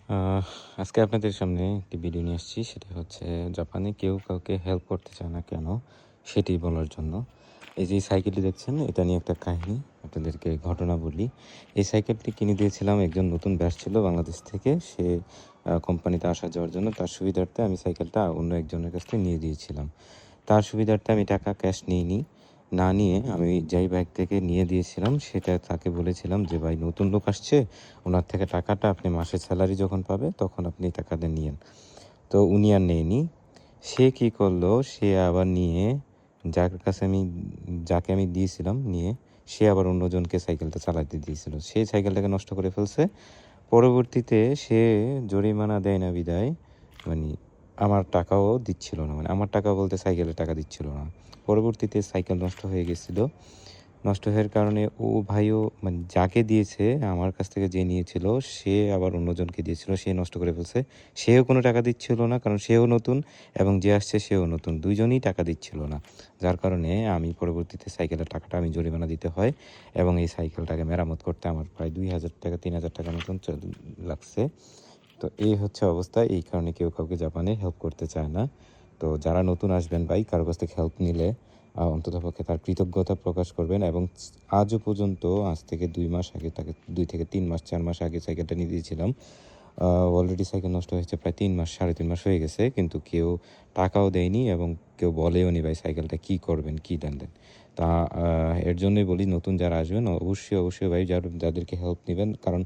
আহ আজকে আপনাদের সামনে একটি ভিডিও নিয়ে আসছি। সেটা হচ্ছে জাপানে কেউ কাউকে হেল্প করতে চায় না কেন, সেটি বলার জন্য। এই যে সাইকেলটি দেখছেন, এটা নিয়ে একটা কাহিনী আপনাদেরকে ঘটনা বলি। এই সাইকেলটি কিনে দিয়েছিলাম একজন নতুন ব্যাচ ছিল বাংলাদেশ থেকে। সে কোম্পানিতে আসা যাওয়ার জন্য তার সুবিধার্থে আমি সাইকেলটা অন্য একজনের কাছ থেকে নিয়ে দিয়েছিলাম। তার সুবিধার্থে আমি টাকা ক্যাশ নিইনি। না নিয়ে আমি যেই ব্যাংক থেকে নিয়ে দিয়েছিলাম সেটা তাকে বলেছিলাম যে, "ভাই নতুন লোক আসছে, ওনার থেকে টাকাটা আপনি মাসের স্যালারি যখন পাবে তখন আপনি টাকাটা নিয়েন।" তো উনি আর নেয়নি। সে কী করলো, সে আবার নিয়ে যাকে আমি দিয়েছিলাম নিয়ে, সে আবার অন্যজনকে সাইকেলটা চালাতে দিয়েছিল। সে সাইকেলটাকে নষ্ট করে ফেলছে। পরবর্তীতে সে জরিমানা দেয় না বিধায় মানে আমার টাকাও দিচ্ছিল না। মানে আমার টাকা বলতে সাইকেলের টাকা দিচ্ছিল না। পরবর্তীতে সাইকেল নষ্ট হয়ে গেছিল। নষ্ট হওয়ার কারণে ও ভাইও মানে যাকে দিয়েছে, আমার কাছ থেকে যে নিয়েছিল সে আবার অন্যজনকে দিয়েছিল। সে নষ্ট করে ফেলছে। সেও কোনো টাকা দিচ্ছিল না, কারণ সেও নতুন এবং যে আসছে সেও নতুন। ২ জনই টাকা দিচ্ছিল না। যার কারণে আমি পরবর্তীতে সাইকেলের টাকাটা আমি জরিমানা দিতে হয় এবং এই সাইকেলটাকে মেরামত করতে আমার প্রায় ৳২,০০০ ৳৩,০০০ মতন লাগছে। তো এই হচ্ছে অবস্থা। এই কারণে কেউ কাউকে জাপানে হেল্প করতে চায় না। তো যারা নতুন আসবেন ভাই, কারো কাছ থেকে হেল্প নিলে অন্ততপক্ষে তার কৃতজ্ঞতা প্রকাশ করবেন এবং আজও পর্যন্ত, আজ থেকে ২ মাস আগে তাকে ২ থেকে ৩ মাস ৪ মাস আগে সাইকেলটা নিয়ে দিয়েছিলাম। অলরেডি সাইকেল নষ্ট হয়েছে প্রায় ৩ মাস, ৩.৫ মাস হয়ে গেছে। কিন্তু কেউ টাকাও দেয়নি এবং কেউ বলেওনি ভাই সাইকেলটা কী করবেন, কী দেন। তা এর জন্যই বলি, নতুন যারা আসবেন অবশ্যই ভাই যাদেরকে হেল্প নিবেন। কারণ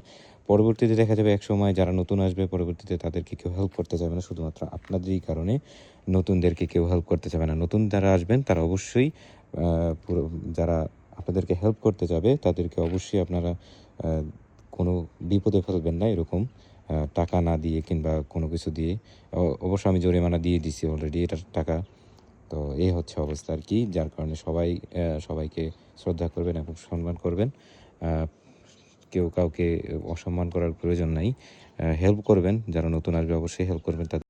পরবর্তীতে দেখা যাবে একসময় যারা নতুন আসবে পরবর্তীতে তাদেরকে কেউ হেল্প করতে চাইবে না, শুধুমাত্র আপনাদেরই কারণে নতুনদেরকে কেউ হেল্প করতে চাবে না। নতুন যারা আসবেন তারা অবশ্যই পুরো যারা আপনাদেরকে হেল্প করতে যাবে তাদেরকে অবশ্যই আপনারা কোনো বিপদে ফেলবেন না এরকম টাকা না দিয়ে কিংবা কোনো কিছু দিয়ে। অবশ্য আমি জরিমানা দিয়ে দিছি অলরেডি এটার টাকা। তো এই হচ্ছে অবস্থা আরকি। যার কারণে সবাইকে শ্রদ্ধা করবেন এবং সম্মান করবেন। আ কেউ কাউকে অসম্মান করার প্রয়োজন নাই। হেল্প করবেন, যারা নতুন আসবে অবশ্যই হেল্প করবেন তাদের।